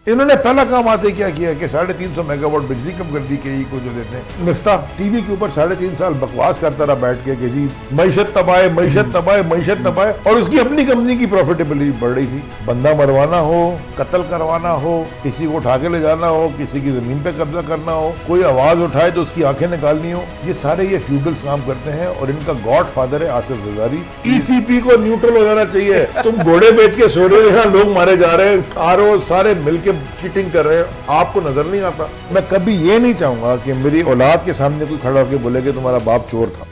इन्होंने पहला काम आते क्या किया कि 350 मेगावाट बिजली कम कर दी के को जो देते हैं। मिफ्ता टीवी के ऊपर 3.5 साल बकवास करता रहा बैठ के कि जी मईशत तबाह, मईशत तबाह, मईशत तबाह, और उसकी अपनी कंपनी की प्रॉफिटेबिलिटी बढ़ रही थी। बंदा मरवाना हो, कत्ल करवाना हो, किसी को उठा के ले जाना हो, किसी की जमीन पे कब्जा करना हो, कोई आवाज उठाए तो उसकी आंखें निकालनी हो, ये सारे ये फ्यूडल्स काम करते हैं। और इनका गॉड फादर है आसिफ जरदारी। ईसीपी को न्यूट्रल हो जाना चाहिए। तुम घोड़े बेच के सो रहे हो, यहाँ लोग मारे जा रहे हैं, आरओ सारे मिलके चीटिंग कर रहे हैं, आपको नजर नहीं आता। मैं कभी ये नहीं चाहूंगा कि मेरी औलाद के सामने कोई खड़ा होकर बोले कि तुम्हारा बाप चोर था।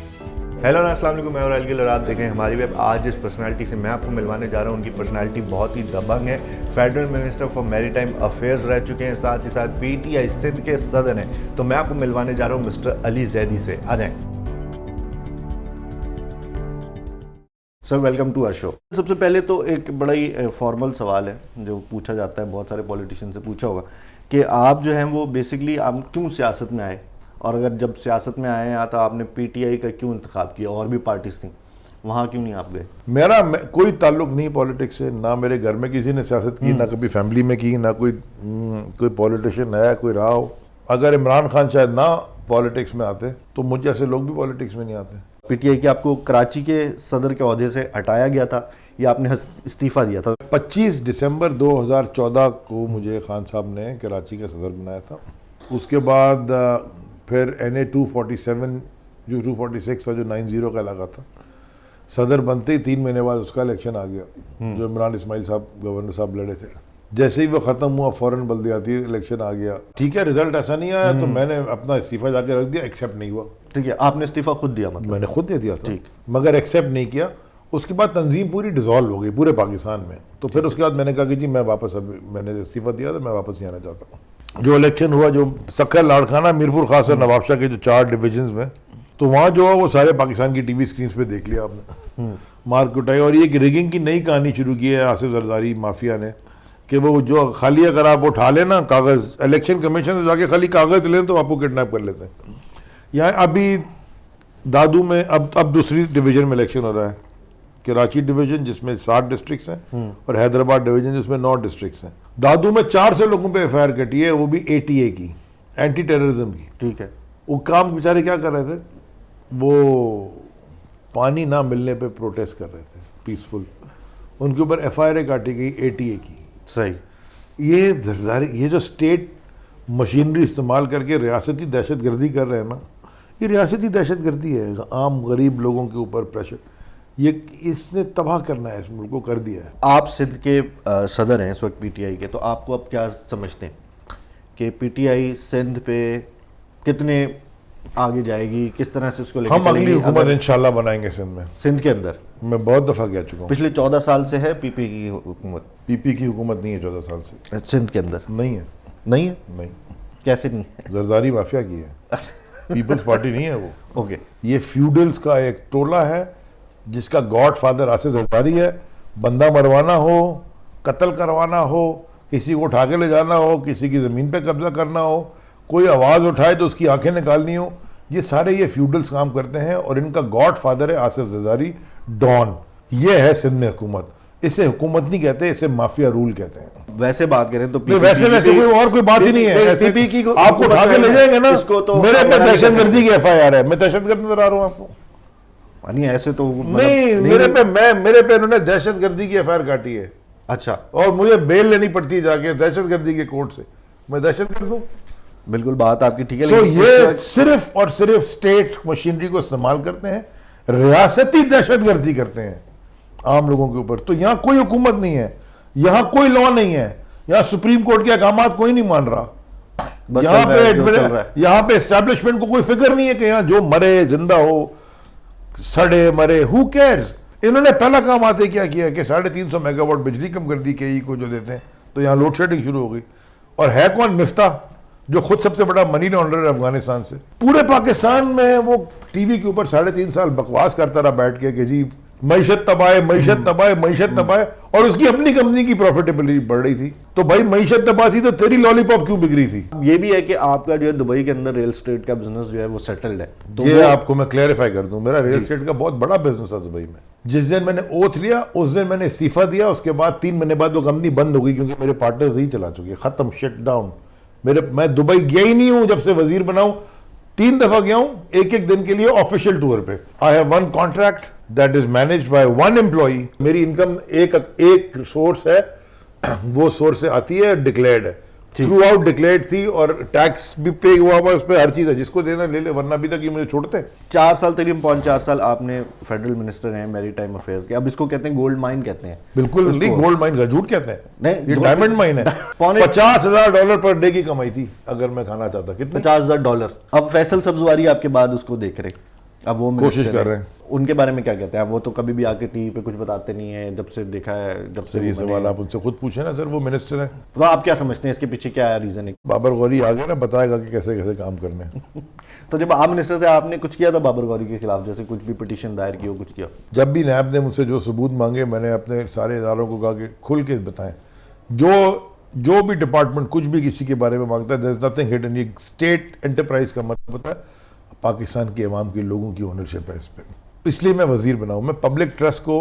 हेलो अस्सलाम वालेकुम, मैं और गिल और आप देख रहे हैं हमारी वेब। आज जिस पर्सनालिटी से मैं आपको मिलवाने जा रहा हूँ, उनकी पर्सनालिटी बहुत ही दबंग है। Federal minister for maritime affairs रह चुके हैं, साथ ही साथ पीटीआई सिंध के सदर हैं। तो मैं आपको मिलवाने जा रहा हूँ मिस्टर अली जैदी से। आ जाएं sir, welcome to our show. सबसे पहले तो एक बड़ा ही फॉर्मल सवाल है जो पूछा जाता है, बहुत सारे पॉलिटिशियन से पूछा होगा कि आप जो हैं वो बेसिकली आप क्यों सियासत में आए, और अगर जब सियासत में आए हैं तो आपने पीटीआई का क्यों इंतखाब किया, और भी पार्टीज थी, वहाँ क्यों नहीं आप गए? मेरा कोई ताल्लुक नहीं पॉलिटिक्स से, ना मेरे घर में किसी ने सियासत की, ना कभी फैमिली में की, ना कोई पॉलिटिशियन है कोई रहा हो। अगर इमरान खान शायद ना पॉलिटिक्स में आते तो मुझ जैसे लोग भी पॉलिटिक्स में नहीं आते। पीटीआई के आपको कराची के सदर के ओहदे से हटाया गया था या आपने इस्तीफा दिया था? 25 दिसंबर 2014 को मुझे खान साहब ने कराची का सदर बनाया था। उसके बाद फिर NA 247 जो 246 था, जो 90 का लगा था, सदर बनते ही 3 महीने बाद उसका इलेक्शन आ गया, जो इमरान इस्माइल साहब गवर्नर साहब लड़े थे। जैसे ही वो खत्म हुआ फौरन बल्दियाती इलेक्शन आ गया। ठीक है, रिजल्ट ऐसा नहीं आया तो मैंने अपना इस्तीफा जाके रख दिया, एक्सेप्ट नहीं हुआ। ठीक है, आपने इस्तीफा खुद दिया? मतलब मैंने खुद दे दिया था, ठीक, मगर एक्सेप्ट नहीं किया। उसके बाद तंजीम पूरी डिसॉल्व हो गई पूरे पाकिस्तान में। तो फिर उसके बाद मैंने कहा कि जी मैं वापस, अब मैंने इस्तीफा दिया था, मैं वापस नहीं आना चाहता हूँ। जो इलेक्शन हुआ, जो सक्कर लाड़खाना मीरपुर खास और नवाबशाह के जो 4 डिविजन्स में, तो वहाँ जो है वो सारे पाकिस्तान की टीवी स्क्रीन पे देख लिया आपने, मार कुटाई। और ये रिगिंग की नई कहानी शुरू की है आसिफ जरदारी माफिया ने, कि वो जो खाली अगर आप उठा लेना कागज़, इलेक्शन कमीशन से जाके खाली कागज़ लें तो आपको किडनैप कर लेते हैं। यहाँ अभी दादू में अब दूसरी डिवीजन में इलेक्शन हो रहा है, कराची डिवीजन जिसमें 7 डिस्ट्रिक्ट्स हैं और हैदराबाद डिवीजन जिसमें 9 डिस्ट्रिक्ट्स हैं। दादू में 400 लोगों पे FIR कटी है, वो भी ATA की, एंटी टेररिज्म की। ठीक है, वो काम बेचारे क्या कर रहे थे, वो पानी ना मिलने पे प्रोटेस्ट कर रहे थे पीसफुल, उनके ऊपर FIR काटी गई ATA की। सही। ये जरदारी, ये जो स्टेट मशीनरी इस्तेमाल करके रियासती दहशत गर्दी कर रहे हैं ना, ये रियासती दहशत गर्दी है, आम गरीब लोगों के ऊपर प्रेशर, ये इसने तबाह करना है, इस मुल्क को कर दिया है। आप सिंध के सदर हैं इस वक्त पीटीआई के, तो आपको अब क्या समझते हैं कि पीटीआई सिंध पे कितने आगे जाएगी, किस तरह से उसको लेकर हम अगली चलेगी? हुकूमत इंशाल्लाह बनाएंगे सिंध में। सिंध के अंदर मैं बहुत दफ़ा कह चुका हूँ, पिछले 14 साल से है पीपी की हुकूमत। PP की हुकूमत नहीं है 14 साल से सिंध के अंदर? नहीं है। नहीं है? नहीं, कैसे नहीं है? जरदारी माफिया की है, पीपल्स पार्टी नहीं है वो। ओके, ये फ्यूडल्स का एक टोला है जिसका गॉड फादर आसिफ जरदारी है। बंदा मरवाना हो, कत्ल करवाना हो, किसी को उठा के ले जाना हो, किसी की ज़मीन पे कब्जा करना हो, कोई आवाज़ उठाए तो उसकी आंखें निकालनी हो, ये सारे ये फ्यूडल्स काम करते हैं। और इनका गॉड फादर है आसिफ जरदारी, डॉन। ये है सिंध में हुकूमत। इसे हुकूमत नहीं कहते, इसे माफिया रूल कहते हैं। वैसे बात करें तो वैसे कोई और कोई बात ही नहीं है। आपको उठा के ले जाएंगे ना, तो मेरे पे दहशतगर्दी की FIR है, मैं दहशतगर्द नजर आ रहा हूँ आपको? नहीं, ऐसे तो नहीं, मेरे पे इन्होंने दहशतगर्दी की FIR काटी है। अच्छा, और मुझे बेल लेनी पड़ती है जाके दहशतगर्दी के कोर्ट से, मैं दहशतगर्द हूँ? बिल्कुल बात आपकी ठीक है। सो ये सिर्फ और सिर्फ स्टेट मशीनरी को इस्तेमाल करते हैं, रियासती दहशतगर्दी करते हैं आम लोगों के ऊपर। तो यहाँ कोई हुकूमत नहीं है, यहाँ कोई लॉ नहीं है, यहाँ सुप्रीम कोर्ट के अहकामात कोई नहीं मान रहा। यहाँ पे एस्टैब्लिशमेंट को कोई फिक्र नहीं है कि यहाँ जो मरे जिंदा हो, सड़े मरे, हु केयर्स। इन्होंने पहला काम आते क्या किया कि 350 मेगावाट बिजली कम कर दी के को जो देते हैं, तो यहाँ लोड शेडिंग शुरू हो गई। और है कौन? मिफ्ता, जो खुद सबसे बड़ा मनी लॉन्डर है अफगानिस्तान से। पूरे पाकिस्तान में वो टीवी के ऊपर 3.5 साल बकवास करता रहा बैठ के कि जी मैशत तबाह, मैशत तबाह, मैशत तबाह, और उसकी अपनी कंपनी की प्रॉफिटेबिलिटी बढ़ रही थी। तो भाई मैशत तबाह थी तो तेरी लॉलीपॉप क्यों बिक रही थी? ये भी है कि आपका जो है दुबई के अंदर रियल एस्टेट का बिजनेस जो है वो सेटल्ड है, तो ये आपको मैं क्लैरिफाई कर दूं, मेरा रियल एस्टेट का बहुत बड़ा बिजनेस है दुबई में। जिस दिन मैंने ओथ लिया उस दिन मैंने इस्तीफा दिया, उसके बाद 3 महीने बाद वो कंपनी बंद हो गई क्योंकि मेरे पार्टनर्स ही चला चुके, खत्म, शट डाउन। मैं दुबई गया ही नहीं हूं जब से वजीर बनाऊं। 3 दफा गया हूं एक एक दिन के लिए ऑफिशियल टूर पे। I have one contract that is managed by one employee. मेरी इनकम एक सोर्स है, वो सोर्स से आती है, डिक्लेयर्ड है, थ्रू आउट डिक्लेयर्ड थी, और टैक्स भी पे हुआ हुआ उस पर, हर चीज है, जिसको देना ले ले, वरना अभी तक ये मुझे छोड़ते। 4 साल तकरीबन 5-4 साल आपने फेडरल मिनिस्टर हैं मैरी टाइम अफेयर्स के। अब इसको कहते हैं गोल्ड माइन कहते हैं। बिल्कुल नहीं, गोल्ड माइन का झूठ कहते हैं, नहीं, ये डायमंड माइन है। $50,000 पर डे की कमाई थी अगर मैं खाना चाहता। कितने? $50,000। अब फैसल सब्जवारी आपके बाद उसको देख रहे, अब वो कोशिश minister कर रहे हैं। उनके बारे में क्या कहते हैं? वो तो कभी भी आके टीवी पे कुछ बताते नहीं है, जब से देखा है, जब से सर ये वो बने सवाल हैं। आप उनसे खुद पूछे ना, सर वो मिनिस्टर हैं। तो आप क्या समझते हैं इसके पीछे क्या रीजन है? बाबर गौरी आ गया ना, बताएगा कि कैसे कैसे काम करने हैं। तो जब आप मिनिस्टर थे आपने कुछ किया था बाबर गौरी के खिलाफ, जैसे कुछ भी पिटीशन दायर की हो, कुछ किया? जब भी नैब ने मुझसे जो सबूत मांगे, मैंने अपने सारे इदारों को कहा कि खुल के बताएं। जो भी डिपार्टमेंट कुछ भी किसी के बारे में मांगता है, देयर इज नथिंग हिडन। ये स्टेट एंटरप्राइज का मतलब होता है पाकिस्तान के अवाम के लोगों की ओनरशिप है इस पर। इसलिए मैं वजीर बनाऊं। मैं पब्लिक ट्रस्ट को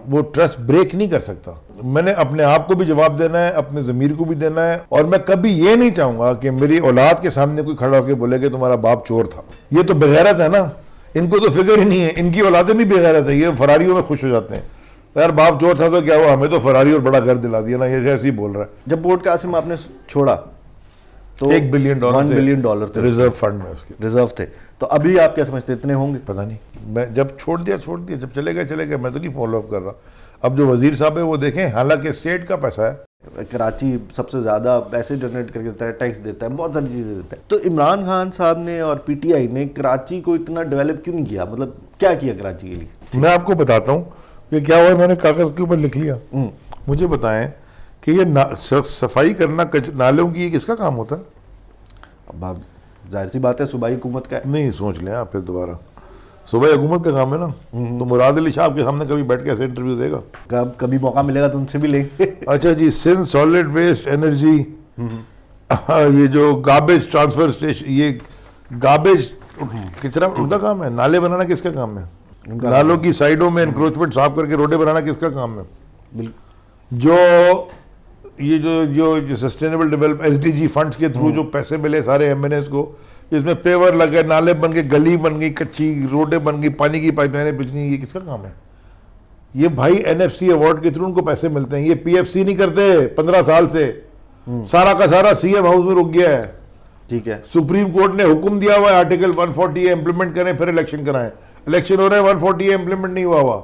वो ट्रस्ट ब्रेक नहीं कर सकता। मैंने अपने आप को भी जवाब देना है, अपने ज़मीर को भी देना है, और मैं कभी ये नहीं चाहूंगा कि मेरी औलाद के सामने कोई खड़ा होकर बोले कि तुम्हारा बाप चोर था। ये तो बेगैरत है ना, इनको तो फिक्र ही नहीं है, इनकी औलादें भी बेगैरत है, ये फरारियों में खुश हो जाते हैं। यार बाप चोर था तो क्या हुआ, हमें तो फरारी और बड़ा घर दिला दिया ना, ये ऐसे ही बोल रहा है। जब बोर्ड कासिम आपने छोड़ा तो $1 बिलियन $1 बिलियन थे रिजर्व फंड में, उसके रिजर्व थे। तो अभी आप क्या समझते हैं इतने होंगे? पता नहीं, मैं जब छोड़ दिया, जब चले गए, मैं तो नहीं फॉलो अप कर रहा। अब जो वजीर साहब है वो देखें, हालांकि स्टेट का पैसा है। कराची सबसे ज़्यादा पैसे जनरेट करके देता है, टैक्स देता है, बहुत सारी चीज़ें देता है। तो इमरान खान साहब ने और पीटीआई ने कराची को इतना डेवलप क्यों नहीं किया? मतलब क्या किया कराची के लिए? मैं आपको बताता हूँ कि क्या हुआ, मैंने कागज के ऊपर लिख लिया। मुझे बताएं कि ये सफाई करना नालों की किसका काम होता है? अब आप जाहिर सी बात है सूबाई हुकूमत का है। नहीं, सोच लें आप फिर दोबारा, सूबाई हुकूमत का काम है ना। तो मुराद अली शाह के सामने कभी बैठ के ऐसे इंटरव्यू देगा? कभी मौका मिलेगा तो उनसे भी लेंगे। अच्छा जी, सिंध सॉलिड वेस्ट एनर्जी, ये जो गार्बेज ट्रांसफर स्टेशन, ये गार्बेज कितना उनका काम है? नाले बनाना किसका काम है? नालों की साइडों में इंक्रोचमेंट साफ करके रोडें बनाना किसका काम है? जो सस्टेनेबल डेवलपमेंट एसडीजी फंड्स के थ्रू जो पैसे मिले सारे एमएनएस को, इसमें पेवर लगे, नाले बन गए, गली बन गई, कच्ची रोडें बन गई, पानी की पाइपलाइनें बिजली, ये किसका काम है? ये भाई एनएफसी अवार्ड के थ्रू उनको पैसे मिलते हैं। ये पीएफसी नहीं करते 15 साल से, सारा का सारा सीएम हाउस में रुक गया है। ठीक है, सुप्रीम कोर्ट ने हुक्म दिया हुआ है आर्टिकल 140 इंप्लीमेंट करें, फिर इलेक्शन कराएं। इलेक्शन हो रहे हैं, 140 इंप्लीमेंट नहीं हुआ।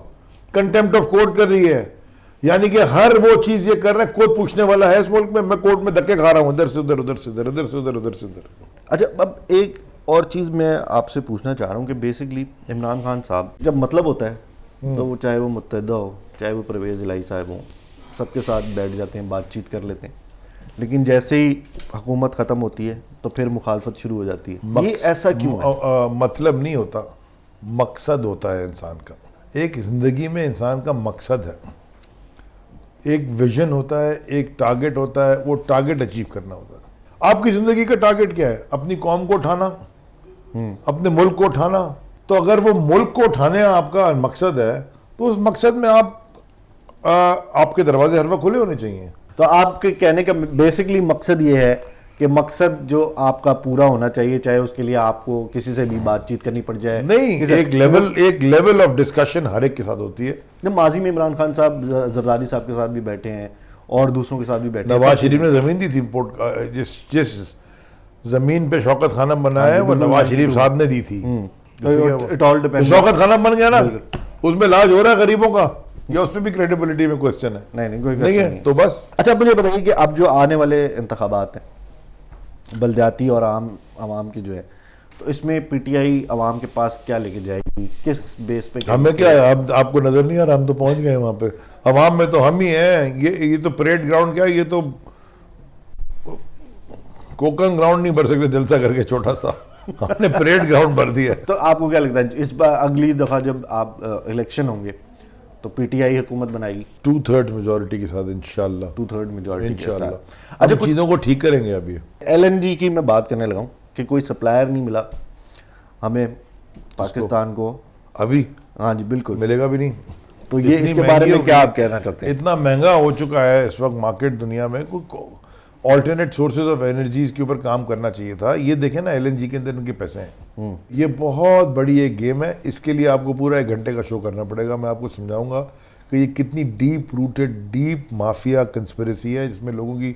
कंटेम्प्ट ऑफ कोर्ट कर रही है, यानी कि हर वो चीज ये कर रहे हैं, कोई पूछने वाला है इस मुल्क में? मैं कोर्ट में धक्के खा रहा हूं, इधर से उधर, उधर से उधर, उधर से उधर, उधर से उधर। अच्छा, अब एक और चीज़ मैं आपसे पूछना चाह रहा हूँ कि बेसिकली इमरान खान साहब जब मतलब होता है तो वो चाहे वो मुत्तहिदा हो, चाहे वो परवेज़ इलाही साहब हों, सबके साथ बैठ जाते हैं, बातचीत कर लेते हैं। लेकिन जैसे ही हुकूमत ख़त्म होती है तो फिर मुखालफत शुरू हो जाती है। ये ऐसा क्यों है? मतलब नहीं होता, मकसद होता है इंसान का। एक ज़िंदगी में इंसान का मकसद है, एक विजन होता है, एक टारगेट होता है, वो टारगेट अचीव करना होता है। आपकी ज़िंदगी का टारगेट क्या है? अपनी कौम को उठाना, अपने मुल्क को उठाना। तो अगर वो मुल्क को उठाने आपका मकसद है तो उस मकसद में आपके दरवाजे हर वक्त खुले होने चाहिए। तो आपके कहने का बेसिकली मकसद ये है कि मकसद जो आपका पूरा होना चाहिए, चाहे उसके लिए आपको किसी से भी बातचीत करनी पड़ जाए। नहीं, एक लेवल ऑफ डिस्कशन हर एक के साथ होती है। जब माजी में इमरान खान साहब जरदारी साहब के साथ भी बैठे हैं और दूसरों के साथ भी बैठे हैं। नवाज शरीफ ने जमीन दी थी, जिस जमीन पे शौकत खानम बनाया है वो नवाज शरीफ साहब ने दी थी। It all depends. Shaukat Khanum बन गया ना, उसमें लाज हो रहा है गरीबों का, या उसमें भी क्रेडिबिलिटी में क्वेश्चन है? नहीं, कोई नहीं है तो बस। अच्छा, मुझे बताइए कि अब जो आने वाले इंतखाबात हैं बलदियाती और आवाम की जो है, तो इसमें पीटीआई आवाम के पास क्या लेके जाएगी, किस बेस पे? हमें क्या है, अब आपको नजर नहीं आ रहा, हम तो पहुंच गए वहां पे। अवाम में तो हम ही हैं। ये तो परेड ग्राउंड क्या है, ये तो कोकन ग्राउंड नहीं भर सकते जलसा करके छोटा सा। हमने परेड ग्राउंड भर दिया है। तो आपको क्या लगता है इस बार अगली दफा जब आप इलेक्शन होंगे तो पीटीआई हुकूमत बनाएगी 2/3 मेजोरिटी के साथ इंशाल्लाह। 2/3 मेजॉरिटी के इंशाल्लाह। साथ? अच्छा, चीज़ों को ठीक करेंगे अभी। एलएनजी की मैं बात करने लगा हूँ कि कोई सप्लायर नहीं मिला हमें पाकिस्तान को अभी हाँ जी बिल्कुल मिलेगा भी नहीं। तो ये इतनी इसके बारे महंगी में हो क्या गई, आप कहना चाहते हैं? इतना महंगा हो चुका है इस वक्त मार्केट दुनिया में, कोई ऑल्टरनेट सोर्सेज ऑफ एनर्जीज के ऊपर काम करना चाहिए था। ये देखें ना, एलएनजी के अंदर उनके पैसे हैं। ये बहुत बड़ी एक गेम है। इसके लिए आपको पूरा 1 घंटे का शो करना पड़ेगा। मैं आपको समझाऊंगा कि ये कितनी deep rooted deep mafia conspiracy है, जिसमें लोगों की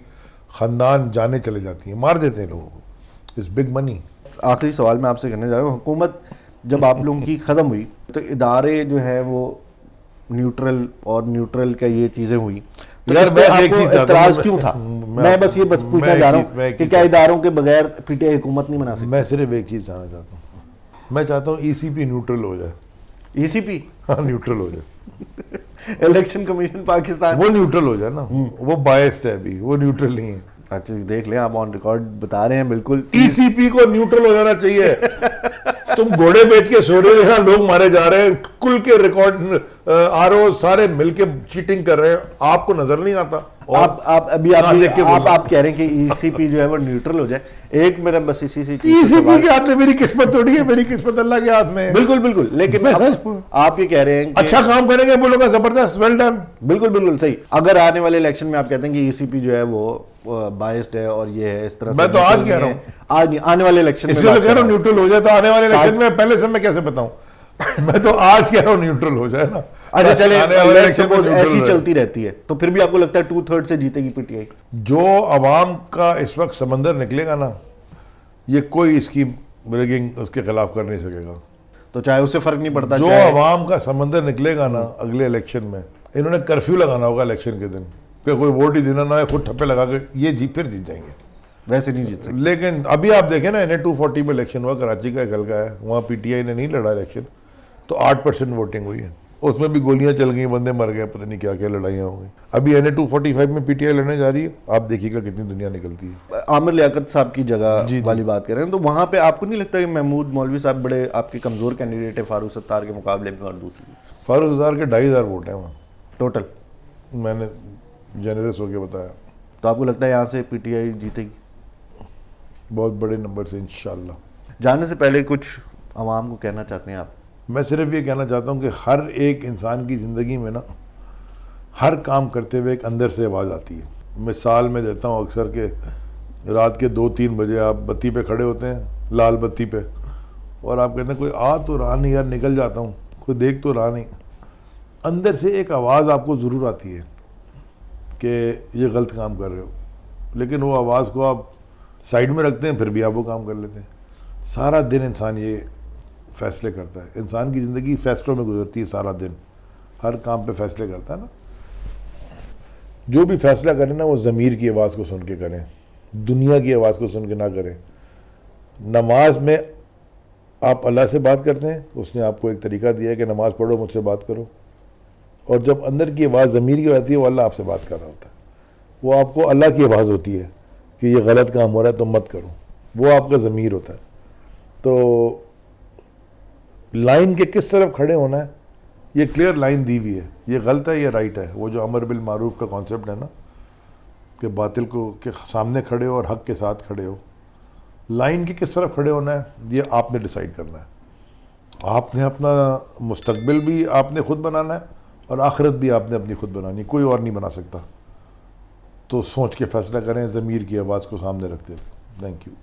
खानदान जाने चले जाती हैं, मार देते हैं लोगों को। It's big money. आखिरी सवाल मैं आपसे करने जा रहा हूँ, हुकूमत जब आप लोगों की ख़त्म हुई तो इदारे जो है वो न्यूट्रल और न्यूट्रल का ये चीज़ें हुई, तो यार इस पे मैं एक आपको चीज़ चाहता एतराज़ हूं, क्यों था? मैं मैं बस ये पूछना चाह रहा मैं हूँ कि क्या इदारों के बगैर पीटीआई हुकूमत नहीं बना सकती? मैं सिर्फ एक चीज़ जानना चाहता हूँ। मैं चाहता हूँ ईसीपी न्यूट्रल हो जाए। ईसीपी हाँ, न्यूट्रल हो जाए। इलेक्शन कमीशन पाकिस्तान वो न्यूट्रल हो जाए ना। वो बायस्ड है अभी, वो न्यूट्रल नहीं है। अच्छा देख लें, आप ऑन रिकॉर्ड बता रहे हैं बिल्कुल। ईसीपी को न्यूट्रल हो जाना चाहिए। तुम घोड़े बेच के सो रहे हो, यहाँ लोग मारे जा रहे हैं, कुल के रिकॉर्ड आरओ सारे मिलके चीटिंग कर रहे हैं, आपको नजर नहीं आता। और आप अभी ना देख के बोलना। आप कह रहे हैं कि ईसीपी जो है वो न्यूट्रल हो जाए। एक मेरा बस इसी से ईसीपी के हाथ में मेरी किस्मत थोड़ी है, मेरी किस्मत अल्लाह के हाथ में है। बिल्कुल बिल्कुल, लेकिन मैं सच आप ये कह रहे हैं कि अच्छा काम करेंगे, बोलोगा जबरदस्त, वेल डन। बिल्कुल बिल्कुल सही। अगर आने वाले इलेक्शन में आप कहते हैं कि ईसीपी जो है वो बायस्ड है और ये है इस तरह मैं से, तो आज neutral कह रहा नहीं है, आज नहीं, आने वाले इलेक्शन में इसलिए बात तो कह रहा हूँ कर न्यूट्रल हो जाए। तो आने वाले इलेक्शन में पहले से मैं कैसे बताऊं? मैं तो आज कह रहा हूँ न्यूट्रल हो जाए ना। अच्छा चले, आने वाले let's इलेक्शन में suppose neutral ऐसी रहे। चलती रहती है तो फिर भी आपको लगता है 2/3 से जीतेगी पीटीआई? जो अवाम का इस वक्त समंदर निकलेगा ना, ये कोई इसकी ब्रेकिंग उसके खिलाफ कर नहीं सकेगा। तो चाहे उससे फर्क नहीं पड़ता, जो चाहे अवाम का समंदर निकलेगा ना अगले इलेक्शन में, इन्होंने कर्फ्यू लगाना होगा इलेक्शन के दिन कि कोई वोट ही देना ना है, खुद ठप्पे लगा के ये फिर जीत जाएंगे। वैसे नहीं जीत सकते। लेकिन अभी आप देखें ना, NA 240 में इलेक्शन हुआ, कराची का एक हल्का है, वहाँ पीटीआई ने नहीं लड़ा इलेक्शन, तो 8% वोटिंग हुई है। उसमें भी गोलियां चल गई, बंदे मर गए, पता नहीं क्या क्या लड़ाइयाँ हो गई। अभी NA 245 में पीटीआई लड़ने जा रही है, आप देखिएगा कितनी दुनिया निकलती है। आमिर लियाकत साहब की जगह जी। वाली बात कर रहे हैं, तो वहाँ पे आपको नहीं लगता कि महमूद मौलवी साहब बड़े आपके कमज़ोर कैंडिडेट है फारूक सत्तार के मुकाबले में? और दूसरी फारूक सत्तार के 2,500 वोट हैं वहाँ, टोटल, मैंने जेनरस होके बताया। तो आपको लगता है यहाँ से पीटीआई जीतेगी बहुत बड़े नंबर से इंशाल्लाह। जाने से पहले कुछ आवाम को कहना चाहते हैं आप? मैं सिर्फ ये कहना चाहता हूँ कि हर एक इंसान की ज़िंदगी में ना, हर काम करते हुए एक अंदर से आवाज़ आती है। मिसाल मैं देता हूँ अक्सर के रात के 2-3 बजे आप बत्ती पे खड़े होते हैं, लाल बत्ती पे, और आप कहते हैं कोई आ तो रहा नहीं यार, निकल जाता हूँ, कोई देख तो रहा नहीं। अंदर से एक आवाज़ आपको ज़रूर आती है कि ये गलत काम कर रहे हो, लेकिन वो आवाज़ को आप साइड में रखते हैं, फिर भी आप वो काम कर लेते हैं। सारा दिन इंसान ये फैसले करता है। इंसान की ज़िंदगी फैसलों में गुजरती है सारा दिन, हर काम पे फैसले करता है ना। जो भी फैसला करें ना, वो ज़मीर की आवाज़ को सुन के करें, दुनिया की आवाज़ को सुन के ना करें। नमाज में आप अल्लाह से बात करते हैं, उसने आपको एक तरीका दिया है कि नमाज़ पढ़ो, मुझसे बात करो, और जब अंदर की आवाज़ ज़मीर की आती है, वो अल्लाह आपसे बात कर रहा होता है। वो आपको अल्लाह की आवाज़ होती है कि ये गलत काम हो रहा है तो मत करो, वो आपका ज़मीर होता है। तो लाइन के किस तरफ खड़े होना है, ये क्लियर लाइन दी हुई है, ये गलत है, ये राइट है। वो जो अमर बिल मारूफ का कॉन्सेप्ट है ना, कि बातिल को के सामने खड़े हो और हक के साथ खड़े हो, लाइन के किस तरफ खड़े होना है, ये आपने डिसाइड करना है। आपने अपना मुस्तकबिल भी आपने खुद बनाना है और आखिरत भी आपने अपनी खुद बनानी, कोई और नहीं बना सकता। तो सोच के फैसला करें, ज़मीर की आवाज़ को सामने रखते हुए। Thank you.